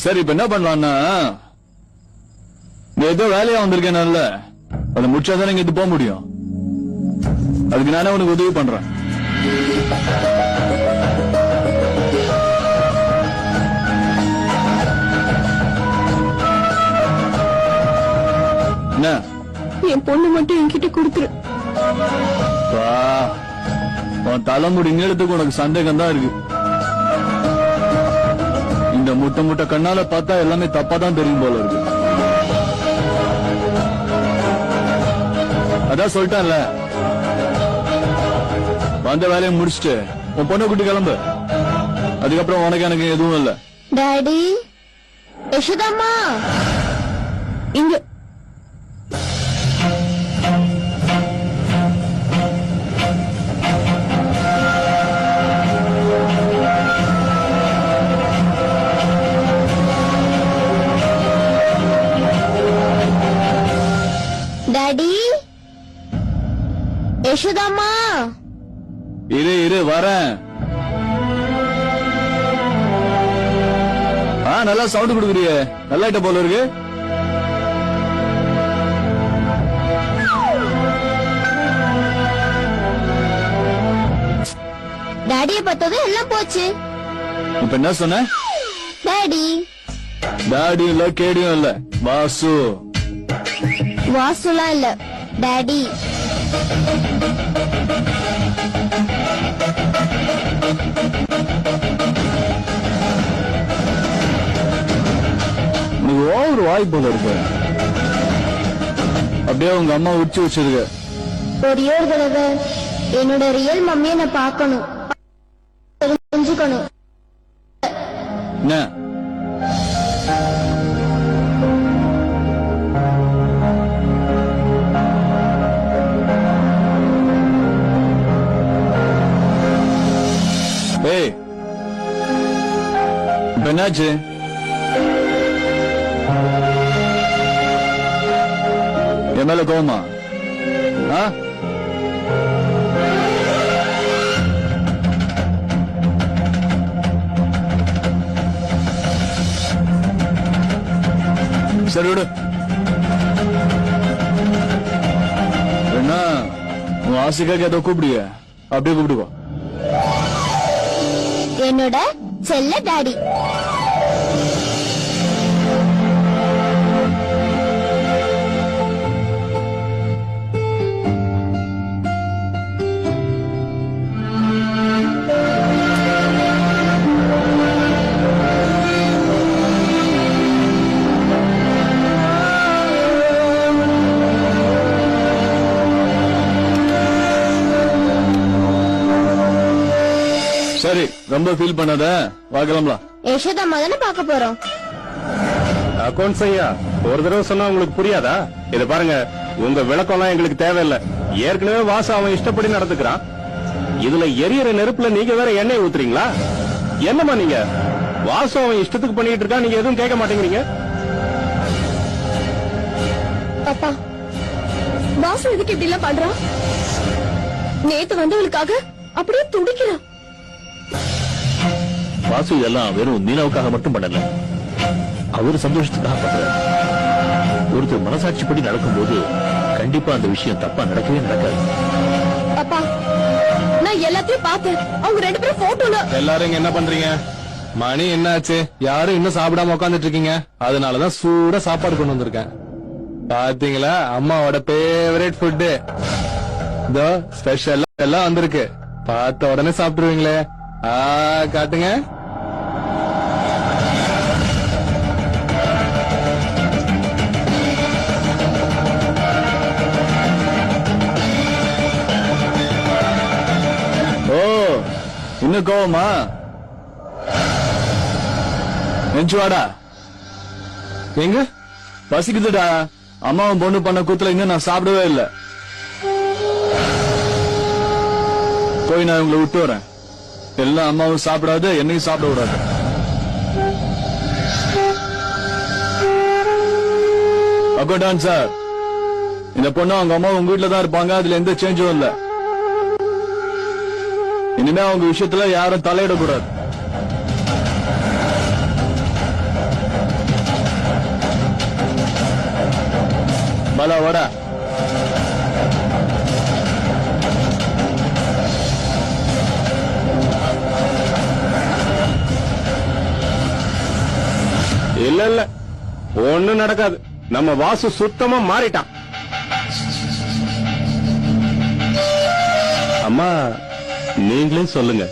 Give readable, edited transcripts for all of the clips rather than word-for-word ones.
சரி இப்ப என்ன பண்ணலாம்னா, ஏதோ வேலையா வந்திருக்கேன், அதை முடிச்சாதான் நீங்க இது போக முடியும். அதுக்கு நானே உனக்கு உதவி பண்றேன். என்ன, என் பொண்ணு மட்டும் என்கிட்ட கொடுத்துரு. உன் தலைமுடி நீளத்துக்கு உனக்கு சந்தேகம் தான் இருக்கு. இந்த முட்டை முட்டை கண்ணால பார்த்தா எல்லாமே தப்பா தான் தெரியும் போல இருக்கு. அதான் சொல்லிட்டான்ல, வந்த வேலையை முடிச்சுட்டு உன் பொண்ணை கூட்டி கிளம்பு. அதுக்கப்புறம் உனக்கு எனக்கு எதுவும் இல்ல. டாடி, யசோதாம்மா இங்க. டாடி, யசோதாம்மா. இரு வரேன். நல்லா சவுண்ட் கொடுக்குறிய, நல்லா இட்ட போல இருக்கு. டாடிய பார்த்தது எல்லாம் போச்சு. இப்ப என்ன சொன்ன? டாடி. டாடி இல்ல, கேடியும் இல்ல, வாசு. வாசுலாம் இல்ல, டாடி. ஒரு வாய் போல இருக்கு. அப்படியே உங்க அம்மா உச்சி வச்சிருக்க. ஒரே ஒரு தடவை என்னோட ரியல் மம்மியை நான் பார்க்கணும், தெரிஞ்சுக்கணும். என்ன ஏய், இப்ப என்னாச்சு? என் மேல கோவமா? சரி விடு. என்ன உன் ஆசைக்காக ஏதோ கூப்பிடுங்க, அப்படியே கூப்பிடுவா. என்னோட செல்ல டாடி. சரி, ரொம்ப ஃபீல் பண்ணாத, வாங்கலாம்ல. யசோதாம்மா தானே பார்க்க போறோம். அக்கௌண்ட்ஸ் ஐயா, ஒரு தடவை சொன்னா உங்களுக்கு புரியாதா? இத பாருங்க, உங்க விளக்கம்லாம் எங்களுக்கு தேவையில்லை. ஏற்கனவே வாசு அவன் இஷ்டப்படி நடந்துக்கிறான். இதுல எரியற நெருப்புல நீங்க வேற எண்ணெய் ஊத்துறீங்களா? என்னமா நீங்க? வாசு அவன் இஷ்டத்துக்கு பண்ணிட்டு இருக்கா, நீங்க எதுவும் கேட்க மாட்டேங்கிறீங்க. அப்பா, வாசு எதுக்கு இப்படி எல்லாம் பண்றான்? நேத்து வந்தவளுக்காக அப்படியே துடிக்கிறான். வாசு இதெல்லாம் வெறும் மீனாவுக்காக மட்டும் பண்ணல, அவரு சந்தோஷத்துக்காக பண்ற. ஒருத்தர் மனசாட்சிப்படி நடக்கும்போது கண்டிப்பா அந்த விஷயம் தப்பா நடக்கவே நடக்காது. அப்பா, நான் எல்லாத்தையும் பார்த்தேன். அவங்க ரெண்டு பேரும் போட்டோல. எல்லாரும் இங்க என்ன பண்றீங்க? மணி என்ன ஆச்சு? யாரும் இன்னும் சாப்பிடாம உட்காந்துட்டு இருக்கீங்க. அதனாலதான் சூடா சாப்பாடு கொண்டு வந்திருக்கேன். பாத்தீங்களா, அம்மாவோட பேவரேட் ஃபுட்டு இதோ ஸ்பெஷல் எல்லாம் வந்திருக்கு. பார்த்த உடனே சாப்பிட்டுருவீங்களே. காட்டுங்க. ஓ, இன்னும் கோவமா? நெஞ்சுவாடா, எங்க பசிக்குதுடா. அம்மாவும் பொண்ணு பண்ண கூத்துல இன்னும் நான் சாப்பிடவே இல்லை. போய் நான் உங்களை விட்டு வரேன். எல்லாம் அம்மாவும் சாப்பிடாது, என்னையும் சாப்பிட விடாது. அக்கௌண்டான் சார், இந்த பொண்ணு அவங்க அம்மா உங்க வீட்டுல தான் இருப்பாங்க, அதுல எந்த சேஞ்சும் இல்ல. இனிமே அவங்க விஷயத்துல யாரும் தலையிடக்கூடாது. பாலா வாடா. இல்ல இல்ல ஒண்ணும் நடக்காது. நம்ம வாசு சுத்தமா மாறிட்டான். அம்மா நீங்களே சொல்லுங்க,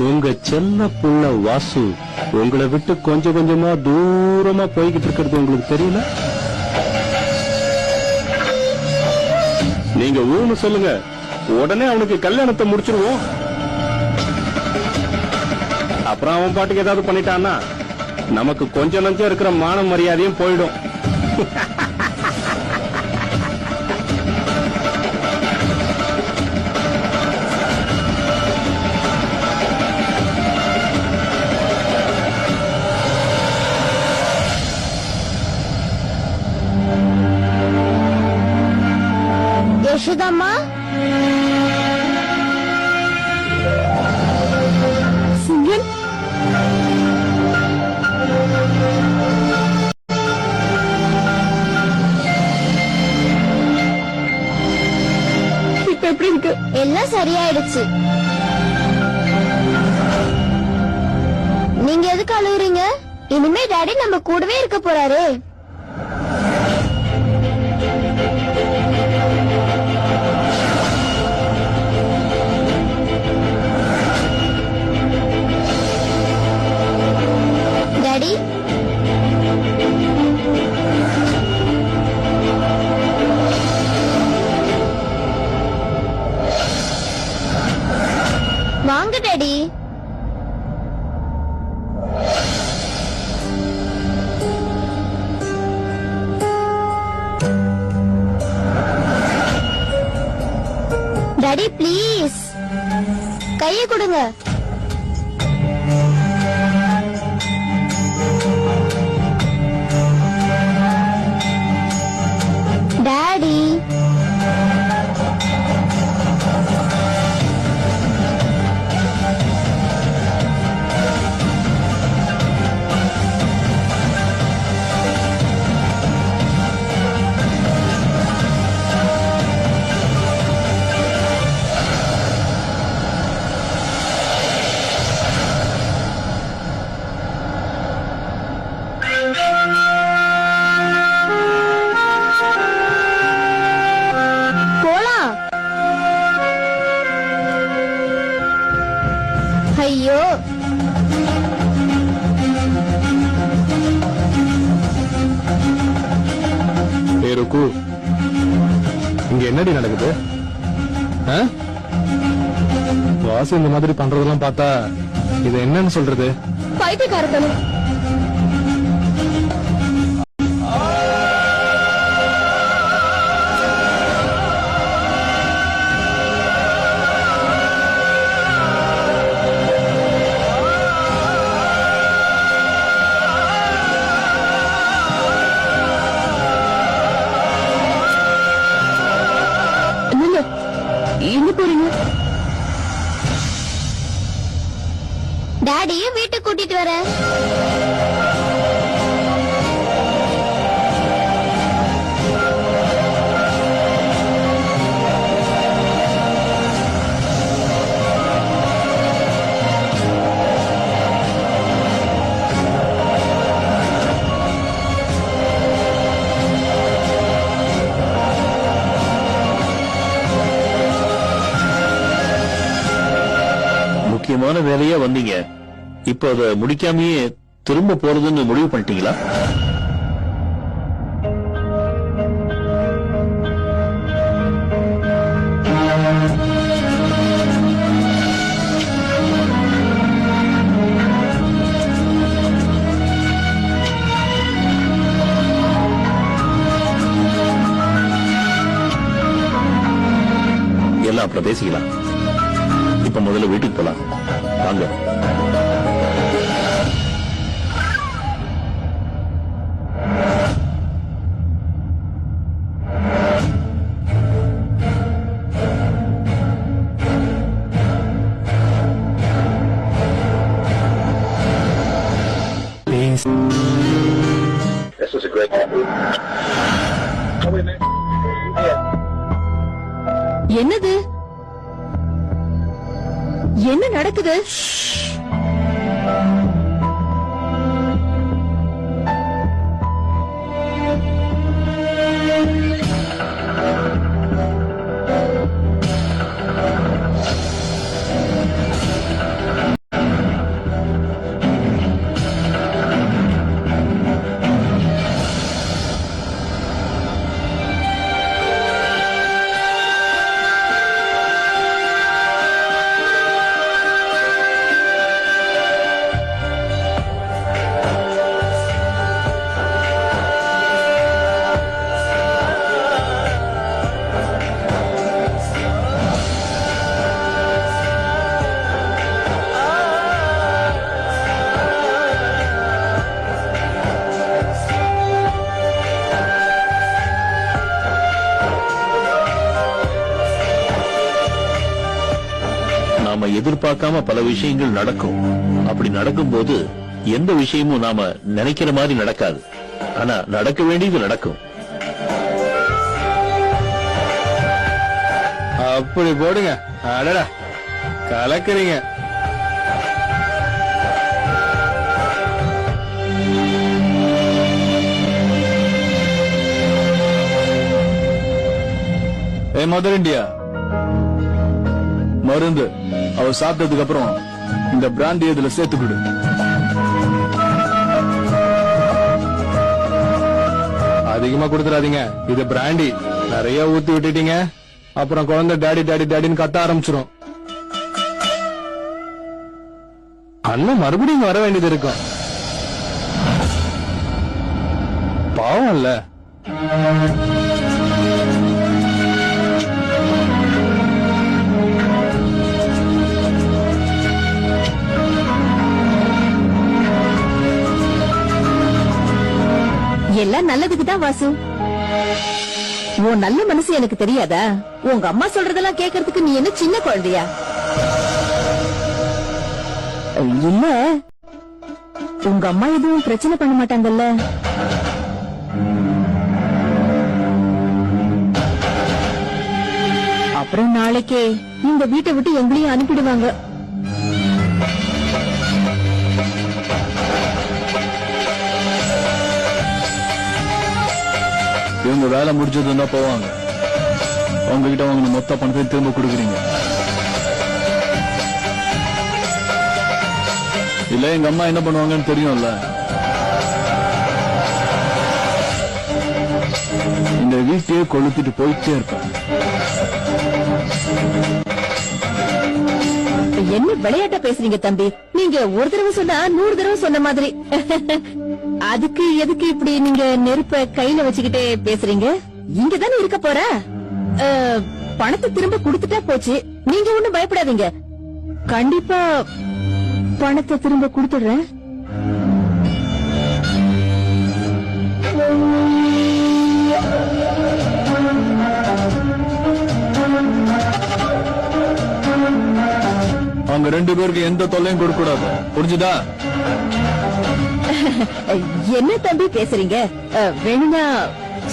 உங்க செல்ல புள்ள வாசு உங்களை விட்டு கொஞ்சம் கொஞ்சமா தூரமா போய்கிட்டு இருக்கிறது உங்களுக்கு தெரியல? நீங்க ஊன்னு சொல்லுங்க, உடனே அவனுக்கு கல்யாணத்தை முடிச்சிருவோம். அப்புறம் அவன் பாட்டுக்கு ஏதாவது பண்ணிட்டான்னா நமக்கு கொஞ்சம் நஞ்சம் இருக்கிற மான மரியாதையும் போயிடும். யசோதாம்மா, சிங்கன், இப்ப எப்படி இருக்கு? எல்லாம் சரியாயிடுச்சு. நீங்க எதுக்கு அழுகுறீங்க? இனிமே டாடி நம்ம கூடவே இருக்க போறாரு. டாடி, வாங்க டாடி. டாடி ப்ளீஸ் கையை கொடுங்க. டாடி, போலாம். ஐயோ, ருக்கு, இங்க என்னடி நடக்குது? வாசு இந்த மாதிரி பண்றதெல்லாம் பார்த்தா இது என்னன்னு சொல்றது? பைத்தியக்காரத்தனம். எங்க போறீங்க? டாடிய வீட்டுக்கு கூட்டிட்டு வரேன். முக்கியமான வேலையா வந்தீங்க, இப்ப அதை முடிக்காமயே திரும்ப போறதுன்னு முடிவு பண்ணிட்டீங்களா? எல்லாம் அப்புறம் பேசிக்கலாம். இப்ப முதல்ல வீட்டுக்கு போலாம் வாங்க. என்னது? என்ன நடக்குது? நாம எதிர்பார்க்காம பல விஷயங்கள் நடக்கும். அப்படி நடக்கும்போது எந்த விஷயமும் நாம நினைக்கிற மாதிரி நடக்காது. ஆனா நடக்க வேண்டியது நடக்கும். அப்படி போடுங்க. அடடா, கலக்குறீங்க. ஏ மதர் இந்தியா, மருந்து அவ சாப்பிட்டதுக்கு அப்புறம் இந்த பிராந்தி இதுல சேர்த்து கொடு. அதிகமா கொடுத்துறாதீங்க. இது பிராண்டி. நிறைய ஊத்தி விட்டுட்டீங்க, அப்புறம் குழந்தை டாடி டாடி டாடின்னு கத்த ஆரம்பிச்சிரும். அண்ணன் மறுபடியும் இங்க வர வேண்டியது இருக்கும். பாவம் இல்ல. எல்லாம் நல்லதுக்கு தான் வாசு. உன் நல்ல மனசு எனக்கு தெரியாதா? உங்க அம்மா சொல்றதெல்லாம் கேட்கறதுக்கு நீ என்ன சின்ன குழந்தையா? இல்ல, உங்க அம்மா எதுவும் பிரச்சனை பண்ண மாட்டாங்கல்ல? அப்புறம் நாளைக்கே இந்த வீட்டை விட்டு எங்களையும் அனுப்பிடுவாங்க. இவங்க வேலை முடிச்சதுன்னா போவாங்க. உங்ககிட்ட வாங்கின மொத்த பணத்தை திரும்ப கொடுக்குறீங்க. இல்ல எங்க அம்மா என்ன பண்ணுவாங்கன்னு தெரியும்ல. இந்த வீட்டையே கொளுத்திட்டு போயிட்டே இருப்பேன். என்ன விளையாட்டா பேசுறீங்க தம்பி? நீங்க ஒரு தடவை சொன்னா 100 தடவை சொன்ன மாதிரி. அதுக்கு எதுக்கு இப்படி நீங்க நெருப்ப கையில வச்சுக்கிட்டே பேசுறீங்க? இங்கதானே இருக்க போற. பணத்தை திரும்ப கொடுத்துட்டா போச்சு. நீங்க ஒண்ணும் பயப்படாதீங்க. கண்டிப்பா பணத்தை திரும்ப கொடுத்துடுறேன். அவங்க 2 பேருக்கு எந்த தொல்லையும் கொடுக்க கூடாது. புரிஞ்சுதா? என்ன தம்பி பேசுறீங்க? வேணும்னா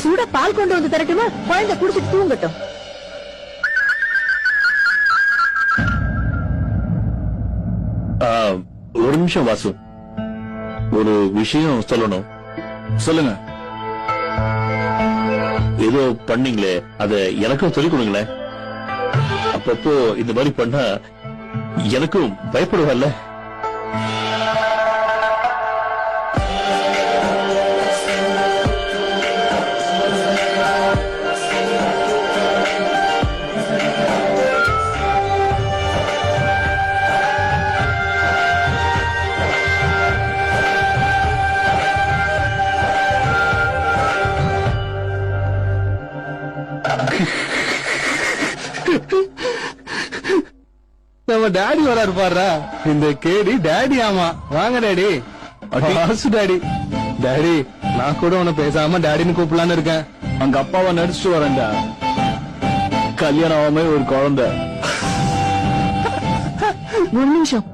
சூட பால் கொண்டு வந்து தரட்டுமா? குழந்தை குடிச்சிட்டு தூங்கட்டும். ஒரு நிமிஷம் வாசு, ஒரு விஷயம் சொல்லணும். சொல்லுங்க. ஏதோ பண்ணீங்களே, அத எனக்கும் சொல்லிக் கொடுங்களேன். அப்பப்போ இந்த மாதிரி பண்ணா எனக்கும் பயப்படுவல்ல. நம்ம டாடி வராரு பாரு. இந்த கேடி டாடி. ஆமா, வாங்க டாடி. வாசு டாடி. டாடி, நான் கூட உன்னை பேசாம டாடின்னு கூப்பிடலான்னு இருக்கேன். அங்க அப்பாவை நடிச்சுட்டு வரேன்டா. கல்யாணம் ஆகாம ஒரு குழந்தை. ஒரு நிமிஷம்.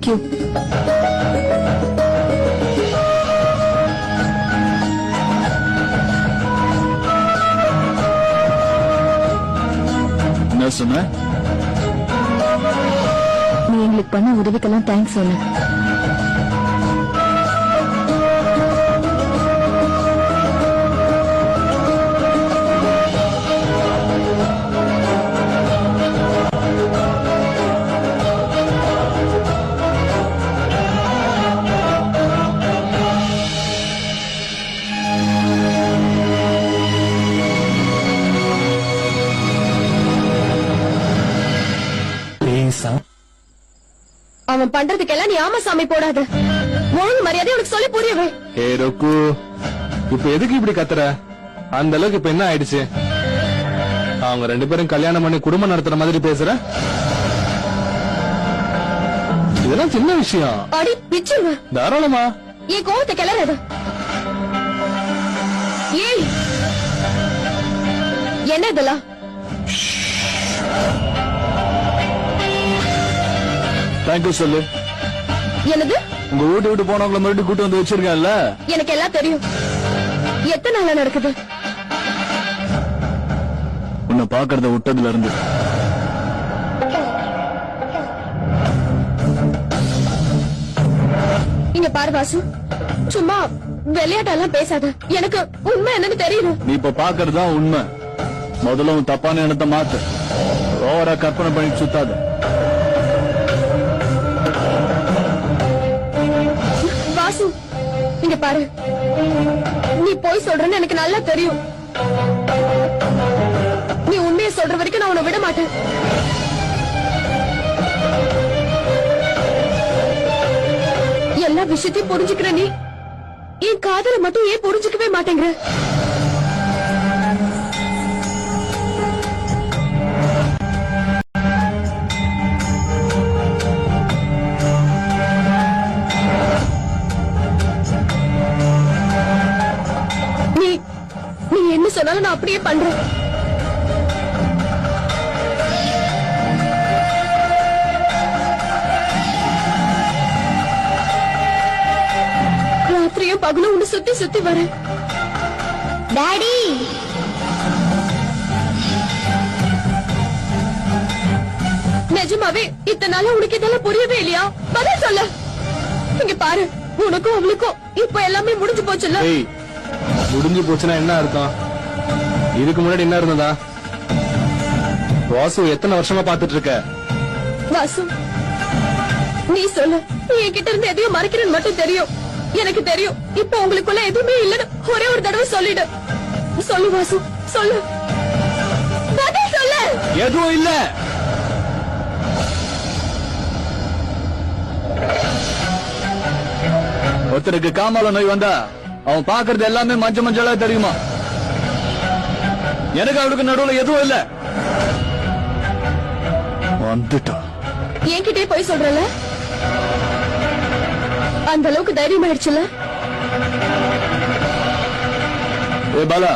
தேங்க்யூ. என்ன சொன்ன? நீ எங்களுக்கு பண்ண உதவிக்கெல்லாம் தேங்க்ஸ் சொன்ன. அவன் பண்றதுக்கெல்லாம் நீ ஆமா சாமி போடாத. ஒழுங்கு மரியாதை உனக்கு சொல்லி புரியவே. ஏ ருக்கு, இப்ப எதுக்கு இப்படி கத்துற? அந்த அளவுக்கு இப்ப என்ன ஆயிடுச்சு? அவங்க 2 பேரும் கல்யாணம் பண்ணி குடும்பம் நடத்துற மாதிரி பேசுற? இதெல்லாம் சின்ன விஷயம். அடி பிச்சுருவ. தாராளமா. ஏன் கோவத்தை கிளறாத. ஏய், என்ன இதெல்லாம்? தேங்க்யூ சொல்லு. என்னது? உங்க வீட்டு விட்டு போனவங்கள மறுபடியும் கூட்டு வந்து வச்சிருக்கேன்ல. எனக்கு எல்லாம் தெரியும். எத்தனை நாளா நடக்குது? உன்னை பாக்குறத விட்டதுல இருந்து. இங்க பாரு வாசு, சும்மா விளையாட்டெல்லாம் பேசாத. எனக்கு உண்மை என்னன்னு தெரியும். நீ இப்ப பாக்குறதுதான் உண்மை. முதல்ல உன் தப்பான எண்ணத்தை மாத்து. ஓவரா கற்பனை பண்ணி சுத்தாத. வாசு, இங்க பாரு, நீ போய் சொல்றன்னு எனக்கு நல்லா தெரியும். நீ உண்மையை சொல்ற வரைக்கும் நான் உன்னை விட மாட்டேன். எல்லா விஷயத்தையும் புரிஞ்சுக்கிற நீ என் காதலை மட்டும் ஏன் புரிஞ்சுக்கவே மாட்டேங்கிற? நீ என்ன சொன்னாலும் நான் அப்படியே பண்றேன். ராத்திரியும் பகலும் உன்னை சுத்தி சுத்தி வரேன். டாடி, நிஜமாவே இத்தனை நாளா உனக்கு இதெல்லாம் புரியவே இல்லையா? பதில் சொல்ல. இங்க பாரு, உனக்கும் அவளுக்கும் இப்ப எல்லாமே முடிஞ்சு போச்சுல்ல. ஏய், முடிஞ்சு போச்சுன்னா என்ன அர்த்தம்? இதுக்கு முன்னாடி என்ன இருந்ததா? வாசு எத்தனை வருஷமா பாத்துட்டு இருக்க? வாசு, நீ சொல்லு. நீ என்கிட்ட இருந்து எதையும் மறைக்கிறேன்னு மட்டும் தெரியும். எனக்கு தெரியும் இப்ப உங்களுக்குள்ள எதுவுமே இல்லன்னு ஒரே ஒரு தடவை சொல்லிடு. சொல்லு வாசு, சொல்லு. பதில் சொல்லு. எதுவும் இல்ல. ஒருத்தருக்கு காமால நோய் வந்தா அவன் பாக்குறது எல்லாமே மஞ்சள் மஞ்சளா தெரியுமா? எனக்கு அவளுக்கு நடுவுல எதுவும் இல்ல. வந்துட்டா. என்கிட்டே போய் சொல்றல. அந்த அளவுக்கு தைரியம் ஆயிடுச்சுல. ஏ பாலா,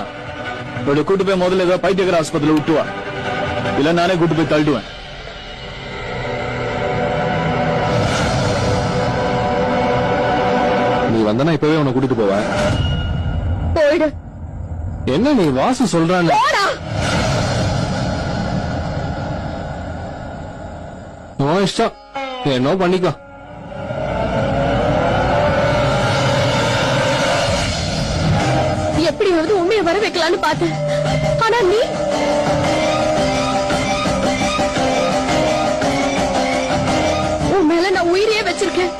இவளை கூட்டு போய் முதல்ல ஏதாவது பைத்தியக்கார ஆஸ்பத்திரியில விட்டுவா. இல்ல நானே கூட்டு போய் தள்ளிடுவேன். நீ வந்தனா இப்பவே உன்னை கூட்டிட்டு போவேன். போயிடு. என்ன நீ வாசு சொல்றான்னு? உன் இஷ்டம், என்ன பண்ணிக்கோ. எப்படியாவது உண்மையை வர வைக்கலான்னு பார்த்தேன். ஆனா நீ உன் மேல நான் உயிரையே வச்சிருக்கேன்.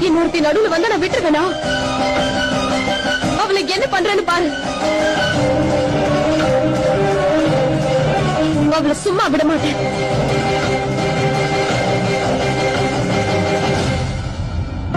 இன்னொருத்தி நடுவுல வந்தா நான் விட்டுருவேனா? அவளுக்கு என்ன பண்றேன்னு பாரு. அவளை சும்மா விட மாட்டேன்.